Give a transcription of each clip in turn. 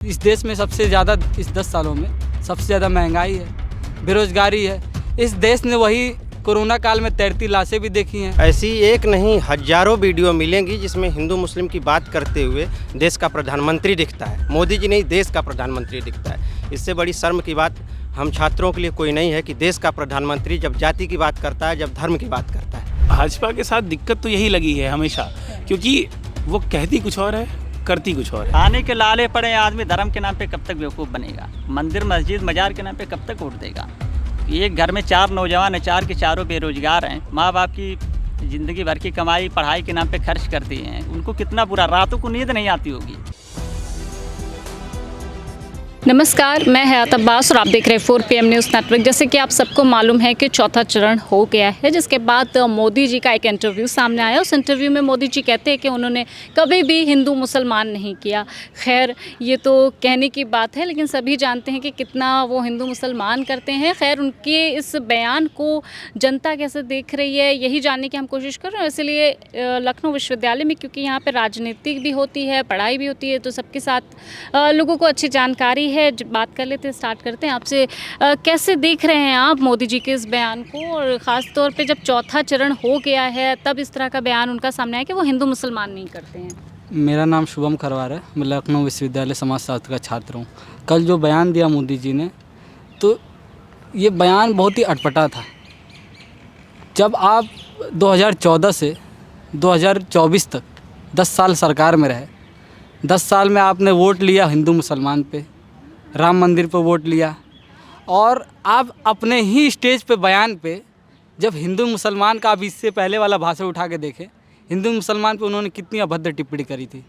इस देश में सबसे ज़्यादा इस 10 सालों में सबसे ज़्यादा महंगाई है, बेरोजगारी है। इस देश ने वही कोरोना काल में तैरती लाशें भी देखी हैं। ऐसी एक नहीं हजारों वीडियो मिलेंगी जिसमें हिंदू मुस्लिम की बात करते हुए देश का प्रधानमंत्री दिखता है। मोदी जी नहीं, देश का प्रधानमंत्री दिखता है। इससे बड़ी शर्म की बात हम छात्रों के लिए कोई नहीं है कि देश का प्रधानमंत्री जब जाति की बात करता है, जब धर्म की बात करता है। भाजपा के साथ दिक्कत तो यही लगी है हमेशा, क्योंकि वो कहती कुछ और है, करती कुछ और है। खाने के लाले पड़े आदमी धर्म के नाम पे कब तक बेवकूफ़ बनेगा? मंदिर मस्जिद मजार के नाम पे कब तक वोट देगा? एक घर में 4 नौजवान हैं, 4 के चारों बेरोजगार हैं, माँ बाप की ज़िंदगी भर की कमाई पढ़ाई के नाम पे खर्च करती हैं, उनको कितना बुरा, रातों को नींद नहीं आती होगी। नमस्कार, मैं हयात अब्बास और आप देख रहे हैं 4PM न्यूज़ नेटवर्क। जैसे कि आप सबको मालूम है कि चौथा चरण हो गया है, जिसके बाद मोदी जी का एक इंटरव्यू सामने आया। उस इंटरव्यू में मोदी जी कहते हैं कि उन्होंने कभी भी हिंदू मुसलमान नहीं किया। खैर, ये तो कहने की बात है, लेकिन सभी जानते हैं कि कितना वो हिंदू मुसलमान करते हैं। खैर, उनके इस बयान को जनता कैसे देख रही है, यही जानने की हम कोशिश कर रहे हैं। इसलिए लखनऊ विश्वविद्यालय में, क्योंकि यहाँ पर राजनीति भी होती है, पढ़ाई भी होती है, तो सबके साथ लोगों को अच्छी जानकारी है। बात कर लेते हैं, स्टार्ट करते हैं आपसे। कैसे देख रहे हैं आप मोदी जी के इस बयान को, और ख़ास तौर पे जब चौथा चरण हो गया है तब इस तरह का बयान उनका सामने आया कि वो हिंदू मुसलमान नहीं करते हैं? मेरा नाम शुभम खरवार है, मैं लखनऊ विश्वविद्यालय समाजशास्त्र का छात्र हूँ। कल जो बयान दिया मोदी जी ने, तो ये बयान बहुत ही अटपटा था। जब आप 2014 से 2024 तक 10 साल सरकार में रहे, 10 साल में आपने वोट लिया हिंदू मुसलमान पे, राम मंदिर पर वोट लिया, और आप अपने ही स्टेज पे बयान पे जब हिंदू मुसलमान का आप इससे पहले वाला भाषण उठा के देखें, हिंदू मुसलमान पे उन्होंने कितनी अभद्र टिप्पणी करी थी,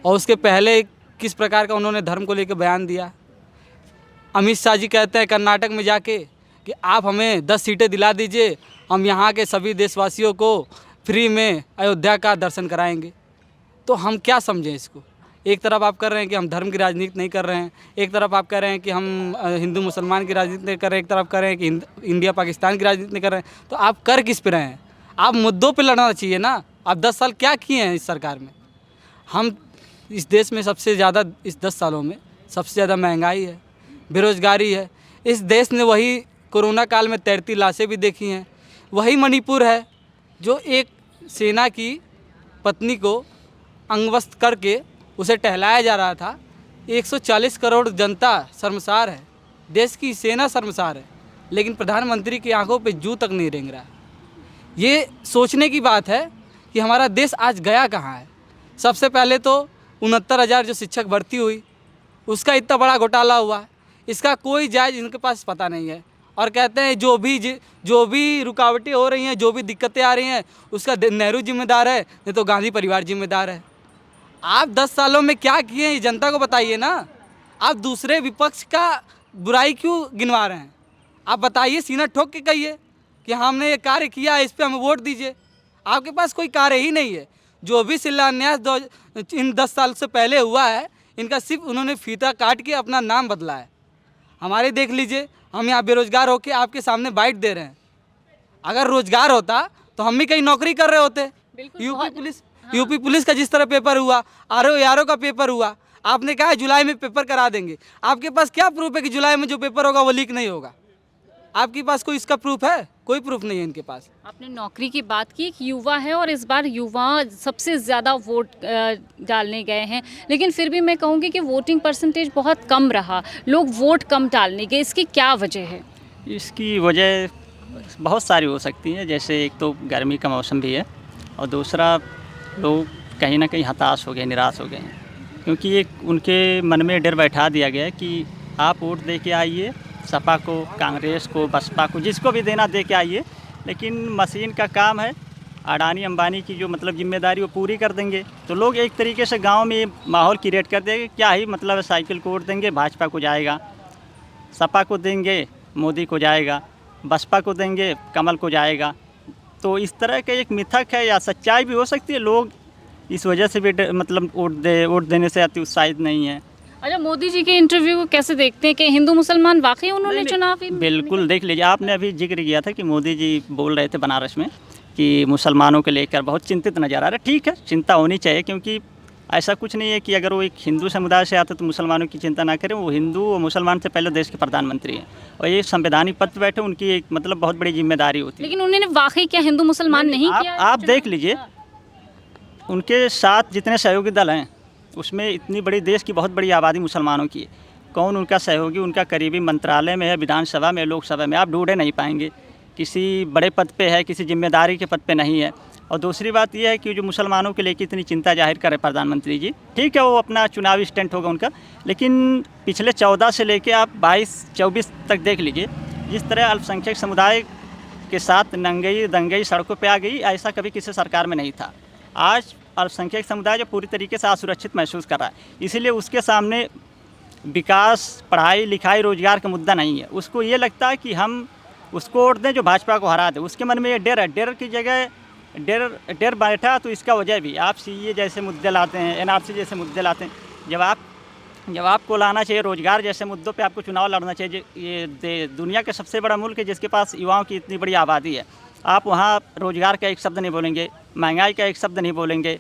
और उसके पहले किस प्रकार का उन्होंने धर्म को लेकर बयान दिया। अमित शाह जी कहते हैं कर्नाटक में जाके कि आप हमें 10 सीटें दिला दीजिए, हम यहाँ के सभी देशवासियों को फ्री में अयोध्या का दर्शन कराएंगे। तो हम क्या समझें इसको? एक तरफ आप कर रहे हैं कि हम धर्म की राजनीति नहीं कर रहे हैं, एक तरफ आप कह रहे हैं कि हम हिंदू मुसलमान की राजनीति नहीं कर रहे हैं, एक तरफ कह रहे हैं कि इंडिया पाकिस्तान की राजनीति नहीं कर रहे हैं। तो आप कर किस पे रहे हैं? आप मुद्दों पे लड़ना चाहिए ना। आप 10 साल क्या किए हैं इस सरकार में? हम इस देश में सबसे ज़्यादा इस 10 सालों में सबसे ज़्यादा महंगाई है, बेरोजगारी है। इस देश ने वही कोरोना काल में तैरती लाशें भी देखी हैं। वही मणिपुर है जो एक सेना की पत्नी को अंगवस्त्र करके उसे टहलाया जा रहा था। 140 करोड़ जनता शर्मसार है, देश की सेना शर्मसार है, लेकिन प्रधानमंत्री की आंखों पे जूं तक नहीं रेंग रहा। ये सोचने की बात है कि हमारा देश आज गया कहाँ है। सबसे पहले तो 69,000 जो शिक्षक भर्ती हुई, उसका इतना बड़ा घोटाला हुआ है, इसका कोई जायज़ इनके पास पता नहीं है। और कहते हैं जो भी रुकावटें हो रही हैं, जो भी दिक्कतें आ रही हैं, उसका नेहरू जिम्मेदार है, नहीं तो गांधी परिवार जिम्मेदार है। आप 10 सालों में क्या किए हैं जनता को बताइए ना। आप दूसरे विपक्ष का बुराई क्यों गिनवा रहे हैं? आप बताइए, सीना ठोक के कहिए कि हमने ये कार्य किया है, इस पे हमें वोट दीजिए। आपके पास कोई कार्य ही नहीं है। जो भी शिलान्यास इन 10 साल से पहले हुआ है, इनका सिर्फ उन्होंने फीता काट के अपना नाम बदला है। हमारे देख लीजिए, हम यहाँ बेरोजगार होकर आपके सामने बाइट दे रहे हैं। अगर रोजगार होता तो हम भी कहीं नौकरी कर रहे होते। यूपी पुलिस का जिस तरह पेपर हुआ, RO का पेपर हुआ, आपने कहा जुलाई में पेपर करा देंगे। आपके पास क्या प्रूफ है कि जुलाई में जो पेपर होगा वो लीक नहीं होगा? आपके पास कोई इसका प्रूफ है? कोई प्रूफ नहीं है इनके पास। आपने नौकरी की बात की, एक युवा है और इस बार युवा सबसे ज़्यादा वोट डालने गए हैं, लेकिन फिर भी मैं कहूँगी कि वोटिंग परसेंटेज बहुत कम रहा, लोग वोट कम डालने गए। इसकी क्या वजह है? इसकी वजह बहुत सारी हो सकती है। जैसे एक तो गर्मी का मौसम भी है, और दूसरा लोग कहीं ना कहीं हताश हो गए, निराश हो गए हैं, क्योंकि एक उनके मन में डर बैठा दिया गया है कि आप वोट दे के आइए, सपा को, कांग्रेस को, बसपा को, जिसको भी देना दे के आइए, लेकिन मशीन का काम है, अडानी अंबानी की जो मतलब जिम्मेदारी वो पूरी कर देंगे। तो लोग एक तरीके से गांव में माहौल क्रिएट कर देंगे, क्या ही मतलब साइकिल को वोट देंगे, भाजपा को जाएगा, सपा को देंगे, मोदी को जाएगा, बसपा को देंगे, कमल को जाएगा। तो इस तरह का एक मिथक है, या सच्चाई भी हो सकती है। लोग इस वजह से भी मतलब वोट देने से अति उत्साहित नहीं है। अच्छा, मोदी जी के इंटरव्यू को कैसे देखते हैं कि हिंदू मुसलमान वाकई उन्होंने चुनाव? बिल्कुल, देख लीजिए, आपने अभी जिक्र किया था कि मोदी जी बोल रहे थे बनारस में कि मुसलमानों को लेकर बहुत चिंतित नज़र आ रहा है। ठीक है, चिंता होनी चाहिए, क्योंकि ऐसा कुछ नहीं है कि अगर वो एक हिंदू समुदाय से आते तो मुसलमानों की चिंता ना करें। वो हिंदू और मुसलमान से पहले देश के प्रधानमंत्री हैं और ये संवैधानिक पद पर बैठे, उनकी एक मतलब बहुत बड़ी जिम्मेदारी होती है। लेकिन उन्होंने वाकई क्या हिंदू मुसलमान नहीं किया? आप देख लीजिए, उनके साथ जितने सहयोगी दल हैं उसमें इतनी बड़ी देश की बहुत बड़ी आबादी मुसलमानों की है। कौन उनका सहयोगी, उनका करीबी मंत्रालय में है, विधानसभा में, लोकसभा में, आप ढूंढे नहीं पाएंगे। किसी बड़े पद पे है, किसी जिम्मेदारी के पद पे नहीं है। और दूसरी बात यह है कि जो मुसलमानों के लेके इतनी चिंता जाहिर करे प्रधानमंत्री जी, ठीक है वो अपना चुनावी स्टंट होगा उनका, लेकिन पिछले 14 से लेके आप 22-24 तक देख लीजिए, जिस तरह अल्पसंख्यक समुदाय के साथ नंगई दंगई सड़कों पे आ गई, ऐसा कभी किसी सरकार में नहीं था। आज अल्पसंख्यक समुदाय जो पूरी तरीके से असुरक्षित महसूस कर रहा है, इसीलिए उसके सामने विकास, पढ़ाई लिखाई, रोजगार का मुद्दा नहीं है। उसको ये लगता है कि हम उसको वोट दें जो भाजपा को हरा दे। उसके मन में ये डर है, डर की जगह डर बैठा तो इसका वजह भी आप सीए जैसे मुद्दे लाते हैं, एनआरसी जैसे मुद्दे लाते हैं। जब आपको लाना चाहिए रोज़गार जैसे मुद्दों पे आपको चुनाव लड़ना चाहिए। ये दुनिया का सबसे बड़ा मुल्क है जिसके पास युवाओं की इतनी बड़ी आबादी है, आप वहाँ रोज़गार का एक शब्द नहीं बोलेंगे, महंगाई का एक शब्द नहीं बोलेंगे,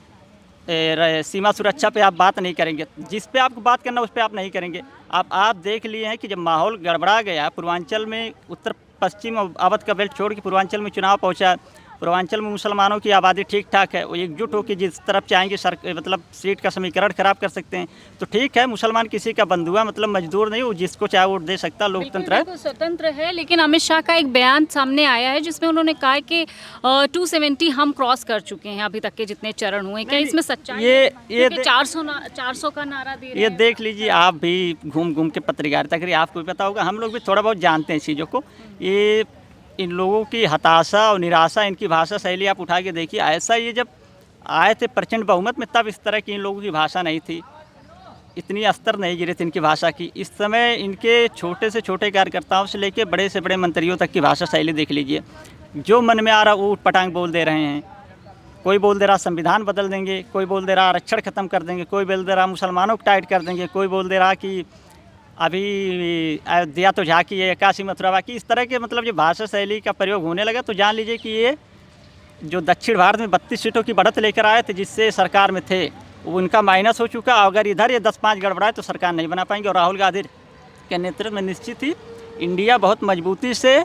सीमा सुरक्षा पे आप बात नहीं करेंगे। जिस पे आपको बात करना उस पे आप नहीं करेंगे। आप देख लिए हैं कि जब माहौल गड़बड़ा गया पूर्वांचल में, उत्तर पश्चिम अवध का बेल्ट छोड़ के पूर्वांचल में चुनाव पहुंचा, पूर्वांचल में मुसलमानों की आबादी ठीक ठाक है, वो एकजुट होकर जिस तरफ चाहेंगे मतलब सीट का समीकरण खराब कर सकते हैं। तो ठीक है, मुसलमान किसी का बंधुआ मतलब मजदूर नहीं, वो जिसको चाहे वोट दे सकता, लोकतंत्र है, स्वतंत्र है। लेकिन अमित शाह का एक बयान सामने आया है जिसमें उन्होंने कहा कि 270 हम क्रॉस कर चुके हैं अभी तक के जितने चरण हुए। क्या इसमें सच्चाई है? ये 400 का नारा दे रहे हैं। ये देख लीजिए, आप भी घूम घूम के पत्रकारिता करिए, आपको भी पता होगा, हम लोग भी थोड़ा बहुत जानते हैं चीज़ों को। ये इन लोगों की हताशा और निराशा, इनकी भाषा शैली आप उठा के देखिए। ऐसा ये जब आए थे प्रचंड बहुमत में, तब इस तरह की इन लोगों की भाषा नहीं थी, इतनी अस्तर नहीं गिरे थे इनकी भाषा की। इस समय इनके छोटे से छोटे कार्यकर्ताओं से लेकर बड़े से बड़े मंत्रियों तक की भाषा शैली देख लीजिए। जो मन में आ रहा वो पटांग बोल दे रहे हैं। कोई बोल दे रहा संविधान बदल देंगे, कोई बोल दे रहा आरक्षण ख़त्म कर देंगे, कोई बोल दे रहा मुसलमानों को टाइट कर देंगे, कोई बोल दे रहा कि अभी अयोध्या तो झांकी है, काशी मथुरा बाकी। इस तरह के मतलब जो भाषा शैली का प्रयोग होने लगा तो जान लीजिए कि ये जो दक्षिण भारत में 32 सीटों की बढ़त लेकर आए थे जिससे सरकार में थे, वो उनका माइनस हो चुका। अगर इधर ये 10-5 गड़बड़ाए तो सरकार नहीं बना पाएंगे। और राहुल गांधी के नेतृत्व में निश्चित ही इंडिया बहुत मजबूती से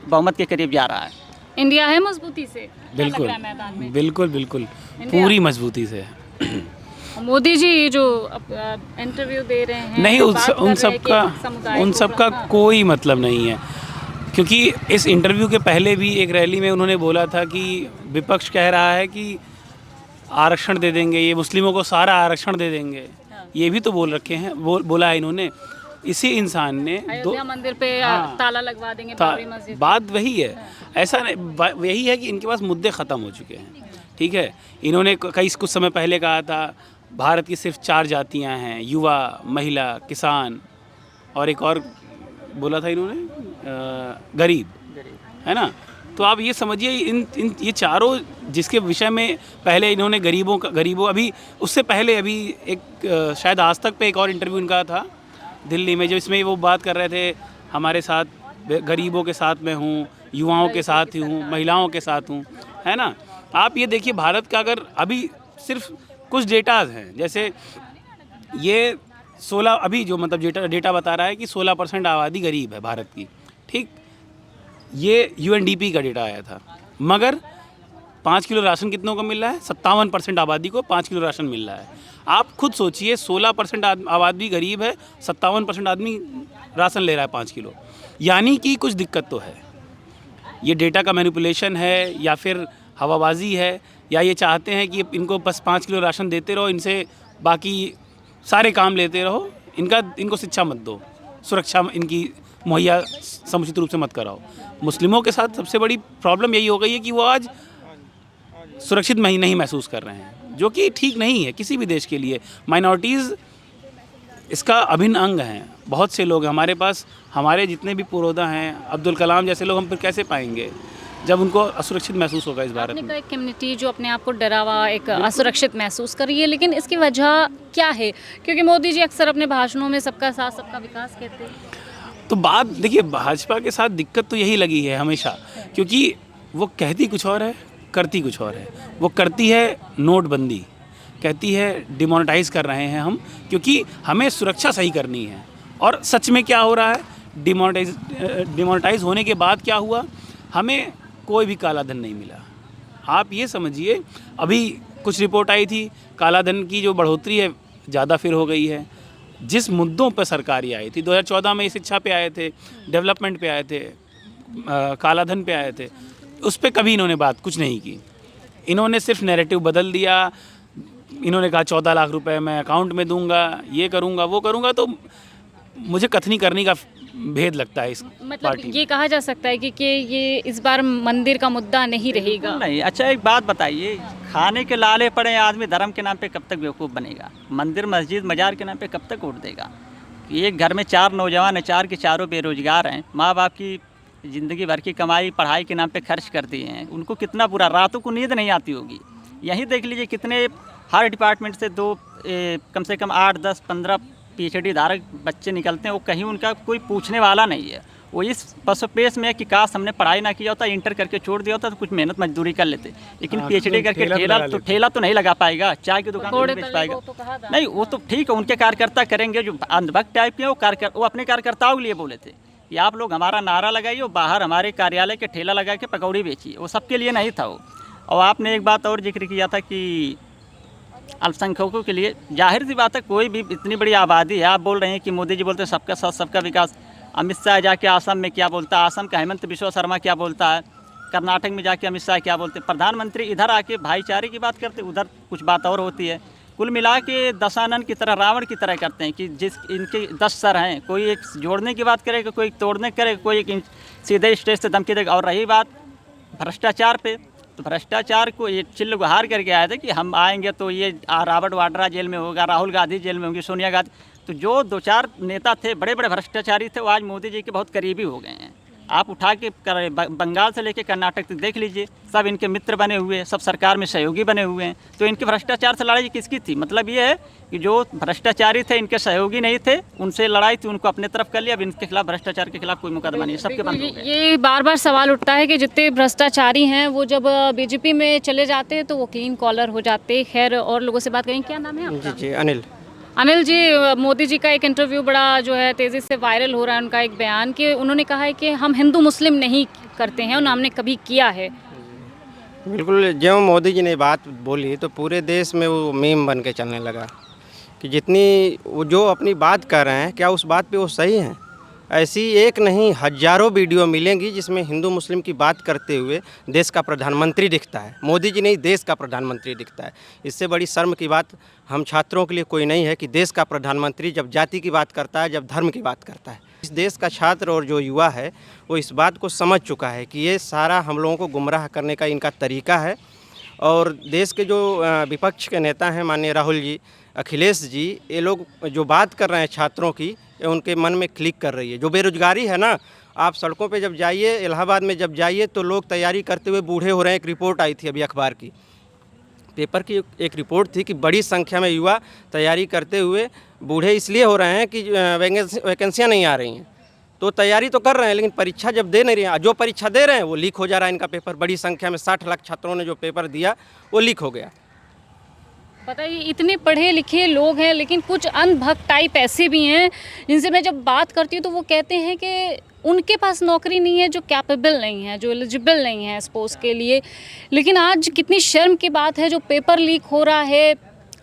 बहुमत के करीब जा रहा है। इंडिया है मजबूती से? बिल्कुल मैदान में बिल्कुल बिल्कुल पूरी मजबूती से। मोदी जी जो इंटरव्यू दे रहे हैं, नहीं, उन सब का कोई मतलब नहीं है, क्योंकि इस इंटरव्यू के पहले भी एक रैली में उन्होंने बोला था कि विपक्ष कह रहा है कि आरक्षण दे देंगे, ये मुस्लिमों को सारा आरक्षण दे देंगे, ये भी तो बोल रखे हैं, बोला है इन्होंने। इसी इंसान ने अयोध्या मंदिर पे ताला लगवा देंगे, बाबरी मस्जिद। बात वही है, ऐसा नहीं, यही है कि इनके पास मुद्दे ख़त्म हो चुके हैं। ठीक है, इन्होंने कुछ समय पहले कहा था भारत की सिर्फ 4 जातियां हैं, युवा, महिला, किसान और एक और बोला था इन्होंने गरीब, है ना। तो आप ये समझिए ये चारों जिसके विषय में पहले इन्होंने गरीबों अभी उससे पहले अभी एक शायद आज तक पे एक और इंटरव्यू इनका था दिल्ली में, जो इसमें वो बात कर रहे थे हमारे साथ गरीबों के साथ में हूँ, युवाओं के साथ ही हूँ, महिलाओं के साथ हूँ, है ना। आप ये देखिए भारत का अगर अभी सिर्फ कुछ डेटाज हैं, जैसे ये 16 अभी जो मतलब डेटा बता रहा है कि 16% आबादी गरीब है भारत की। ठीक, ये UNDP का डेटा आया था, मगर 5 किलो राशन कितनों को मिल रहा है? 57% आबादी को 5 किलो राशन मिल रहा है। आप खुद सोचिए, 16% आबादी गरीब है, 57% आदमी राशन ले रहा है 5 किलो, यानी कि कुछ दिक्कत तो है। ये डेटा का मैनिपुलेशन है या फिर हवाबाजी है, या ये चाहते हैं कि इनको बस 5 किलो राशन देते रहो, इनसे बाकी सारे काम लेते रहो, इनको शिक्षा मत दो, सुरक्षा इनकी मुहैया समुचित रूप से मत कराओ। मुस्लिमों के साथ सबसे बड़ी प्रॉब्लम यही हो गई है कि वो आज सुरक्षित नहीं महसूस कर रहे हैं, जो कि ठीक नहीं है किसी भी देश के लिए। माइनॉरिटीज़ इसका अभिन्न अंग हैं। बहुत से लोग हमारे पास, हमारे जितने भी पुरोधा हैं, अब्दुल कलाम जैसे लोग हम फिर कैसे पाएंगे जब उनको असुरक्षित महसूस होगा इस भारत में। एक कम्युनिटी जो अपने आप को डरा हुआ, एक असुरक्षित महसूस कर रही है, लेकिन इसकी वजह क्या है? क्योंकि मोदी जी अक्सर अपने भाषणों में सबका साथ सबका विकास कहते हैं। तो बात देखिए, भाजपा के साथ दिक्कत तो यही लगी है हमेशा, क्योंकि वो कहती कुछ और है, करती कुछ और है। वो करती है नोटबंदी, कहती है डिमोनेटाइज कर रहे हैं हम, क्योंकि हमें सुरक्षा सही करनी है। और सच में क्या हो रहा है, डिमोनेटाइज होने के बाद क्या हुआ, हमें कोई भी काला धन नहीं मिला। आप ये समझिए, अभी कुछ रिपोर्ट आई थी काला धन की जो बढ़ोतरी है ज़्यादा फिर हो गई है। जिस मुद्दों पर सरकार ये आई थी, 2014 में शिक्षा पे आए थे, डेवलपमेंट पे आए थे, काला धन पे आए थे, उस पर कभी इन्होंने बात कुछ नहीं की। इन्होंने सिर्फ नैरेटिव बदल दिया। इन्होंने कहा 14 लाख रुपए मैं अकाउंट में दूंगा, ये करूंगा, वो करूंगा। तो मुझे कथनी करनी का भेद लगता है इस मतलब पार्टी में। ये कहा जा सकता है कि ये इस बार मंदिर का मुद्दा नहीं रहेगा। नहीं। अच्छा एक बात बताइए, खाने के लाले पड़े आदमी धर्म के नाम पे कब तक बेवकूफ़ बनेगा? मंदिर मस्जिद मजार के नाम पे कब तक वोट देगा? एक घर में 4 नौजवान हैं, 4 के चारों बेरोजगार हैं, माँ बाप की ज़िंदगी भर की कमाई पढ़ाई के नाम पे खर्च कर दिए हैं, उनको कितना बुरा, रातों को नींद नहीं आती होगी। यहीं देख लीजिए कितने हर डिपार्टमेंट से कम से कम 8, 10, 15 PhD धारक बच्चे निकलते हैं, वो कहीं उनका कोई पूछने वाला नहीं है। वो इस पसोपेश में कि काश हमने पढ़ाई ना किया होता, इंटर करके छोड़ दिया होता तो कुछ मेहनत मजदूरी कर लेते, लेकिन PhD करके ठेला तो नहीं लगा पाएगा, चाय की दुकान नहीं बेच पाएगा। नहीं, वो तो ठीक है, उनके कार्यकर्ता करेंगे। जो अंधभक्त टाइप के वो अपने कार्यकर्ताओं के लिए बोले थे कि आप लोग हमारा नारा लगाइए, बाहर हमारे कार्यालय के ठेला लगा के पकौड़ी बेचिए, वो सबके लिए नहीं था वो। और आपने एक बात और जिक्र किया था कि अल्पसंख्यकों के लिए, जाहिर सी बात है, कोई भी इतनी बड़ी आबादी है। आप बोल रहे हैं कि मोदी जी बोलते हैं सबका साथ सबका विकास, अमित शाह जाके आसम में क्या बोलता है, आसम का हेमंत बिश्वा शर्मा क्या बोलता है, कर्नाटक में जाके अमित शाह क्या बोलते हैं, प्रधानमंत्री इधर आके भाईचारे की बात करते, उधर कुछ बात और होती है। कुल मिला के दशानन की तरह, रावण की तरह करते हैं कि इनके 10 सर हैं, कोई एक जोड़ने की बात करेगा, कोई तोड़ने करेगा, कोई एक सीधे स्टेज से धमकी देगा। और रही बात भ्रष्टाचार पे, तो भ्रष्टाचार को ये चिल्ल गुहार करके आए थे कि हम आएंगे तो ये रॉबर्ट वाड्रा जेल में होगा, राहुल गांधी जेल में होंगी, सोनिया गांधी। तो जो 2-4 नेता थे बड़े बड़े भ्रष्टाचारी थे, वो आज मोदी जी के बहुत करीबी हो गए हैं। आप उठा के बंगाल से लेके कर्नाटक तक देख लीजिए, सब इनके मित्र बने हुए हैं, सब सरकार में सहयोगी बने हुए हैं। तो इनके भ्रष्टाचार से लड़ाई किसकी थी? मतलब ये है कि जो भ्रष्टाचारी थे, इनके सहयोगी नहीं थे, उनसे लड़ाई थी, उनको अपने तरफ कर लिया। अब इनके खिलाफ, भ्रष्टाचार के खिलाफ कोई मुकदमा नहीं है, सबके बंद हो गए। ये बार बार सवाल उठता है कि जितने भ्रष्टाचारी हैं वो जब बीजेपी में चले जाते हैं तो वो क्लीन कॉलर हो जाते हैं। खैर, और लोगों से बात करेंगे। क्या नाम है आपका? जी अनिल जी, मोदी जी का एक इंटरव्यू बड़ा जो है तेज़ी से वायरल हो रहा है। उनका एक बयान कि उन्होंने कहा है कि हम हिंदू मुस्लिम नहीं करते हैं और ना हमने कभी किया है। बिल्कुल, जब मोदी जी ने बात बोली तो पूरे देश में वो मीम बन के चलने लगा कि जितनी वो जो अपनी बात कर रहे हैं, क्या उस बात पे वो सही हैं? ऐसी एक नहीं हज़ारों वीडियो मिलेंगी जिसमें हिंदू मुस्लिम की बात करते हुए देश का प्रधानमंत्री दिखता है। मोदी जी नहीं, देश का प्रधानमंत्री दिखता है। इससे बड़ी शर्म की बात हम छात्रों के लिए कोई नहीं है कि देश का प्रधानमंत्री जब जाति की बात करता है, जब धर्म की बात करता है। इस देश का छात्र और जो युवा है वो इस बात को समझ चुका है कि ये सारा हम लोगों को गुमराह करने का इनका तरीका है। और देश के जो विपक्ष के नेता हैं, माननीय राहुल जी, अखिलेश जी, ये लोग जो बात कर रहे हैं छात्रों की, ये उनके मन में क्लिक कर रही है। जो बेरोजगारी है ना, आप सड़कों पे जब जाइए, इलाहाबाद में जब जाइए तो लोग तैयारी करते हुए बूढ़े हो रहे हैं। एक रिपोर्ट आई थी अभी अखबार की, पेपर की एक रिपोर्ट थी कि बड़ी संख्या में युवा तैयारी करते हुए बूढ़े इसलिए हो रहे हैं कि वैकेंसियाँ नहीं आ रही हैं। तो तैयारी तो कर रहे हैं, लेकिन परीक्षा जब दे नहीं रहे हैं, जो परीक्षा दे रहे हैं वो लीक हो जा रहा है इनका पेपर। बड़ी संख्या में 60 लाख छात्रों ने जो पेपर दिया वो लीक हो गया। बताइए, इतने पढ़े लिखे लोग हैं, लेकिन कुछ अंधभक्त टाइप ऐसे भी हैं जिनसे मैं जब बात करती हूँ तो वो कहते हैं कि उनके पास नौकरी नहीं है, जो कैपेबल नहीं है, जो एलिजिबल नहीं है इस पोस्ट के लिए। लेकिन आज कितनी शर्म की बात है, जो पेपर लीक हो रहा है,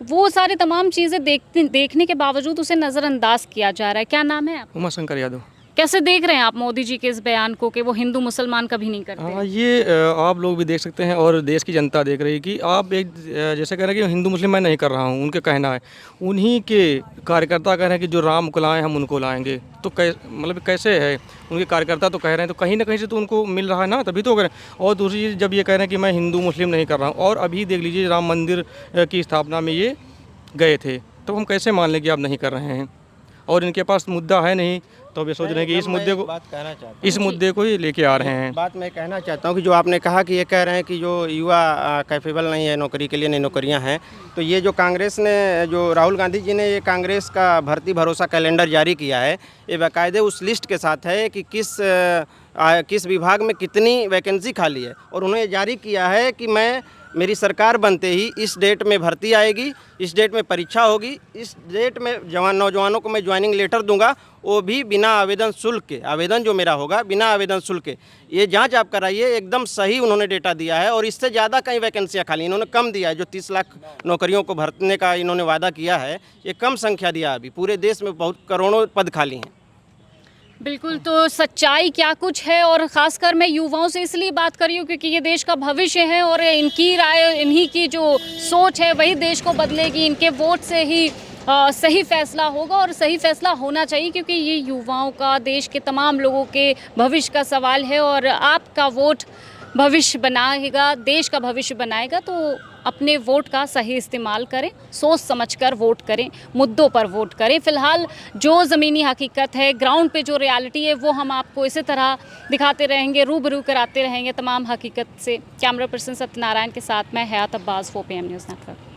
वो सारे तमाम चीज़ें देखने के बावजूद उसे नज़रअंदाज किया जा रहा है। क्या नाम है आपका? उमाशंकर यादव। कैसे देख रहे हैं आप मोदी जी के इस बयान को कि वो हिंदू मुसलमान कभी नहीं करते? हाँ, ये आप लोग भी देख सकते हैं और देश की जनता देख रही है कि आप एक जैसे कह रहे हैं कि हिंदू मुस्लिम मैं नहीं कर रहा हूँ, उनके कहना है। उन्हीं के कार्यकर्ता कह रहे हैं कि जो राम को लाएँ हम उनको लाएंगे। तो मतलब कैसे है? उनके कार्यकर्ता तो कह रहे हैं, तो कहीं ना कहीं से तो उनको मिल रहा है ना, तभी तो कह रहे हैं। और दूसरी चीज़, जब ये कह रहे हैं कि मैं हिंदू मुस्लिम नहीं कर रहा हूँ, और अभी देख लीजिए राम मंदिर की स्थापना में ये गए थे, तो हम कैसे मान लें कि आप नहीं कर रहे हैं? और इनके पास मुद्दा है नहीं, तो वे सोच रहे हैं कि इस मुद्दे को ही लेके आ रहे हैं। बात मैं कहना चाहता हूँ कि जो आपने कहा कि ये कह रहे हैं कि जो युवा कैपेबल नहीं है नौकरी के लिए, नहीं नौकरियाँ हैं, तो ये जो कांग्रेस ने, जो राहुल गांधी जी ने ये कांग्रेस का भर्ती भरोसा कैलेंडर जारी किया है, ये बाकायदे उस लिस्ट के साथ है कि किस विभाग में कितनी वैकेंसी खाली है। और उन्होंने जारी किया है कि मैं मेरी सरकार बनते ही इस डेट में भर्ती आएगी, इस डेट में परीक्षा होगी, इस डेट में नौजवानों को मैं ज्वाइनिंग लेटर दूंगा, वो भी बिना आवेदन शुल्क के। आवेदन जो मेरा होगा बिना आवेदन शुल्क के। ये जांच आप कराइए, एकदम सही उन्होंने डेटा दिया है और इससे ज़्यादा कई वैकेंसियाँ खाली इन्होंने कम दिया है। जो 30 लाख नौकरियों को भरने का इन्होंने वादा किया है, ये कम संख्या दिया। अभी पूरे देश में बहुत करोड़ों पद खाली हैं। बिल्कुल, तो सच्चाई क्या कुछ है, और ख़ासकर मैं युवाओं से इसलिए बात कर रही हूँ क्योंकि ये देश का भविष्य है और इनकी राय, इन्हीं की जो सोच है वही देश को बदलेगी। इनके वोट से ही सही फैसला होगा और सही फैसला होना चाहिए, क्योंकि ये युवाओं का, देश के तमाम लोगों के भविष्य का सवाल है और आपका वोट भविष्य बनाएगा, देश का भविष्य बनाएगा। तो अपने वोट का सही इस्तेमाल करें, सोच समझकर वोट करें, मुद्दों पर वोट करें। फ़िलहाल जो ज़मीनी हकीकत है, ग्राउंड पे जो रियलिटी है, वो हम आपको इसी तरह दिखाते रहेंगे, रूबरू कराते रहेंगे तमाम हकीकत से। कैमरा पर्सन सत्यनारायण के साथ मैं हयात अब्बास, 4 PM न्यूज़ नेटवर्क।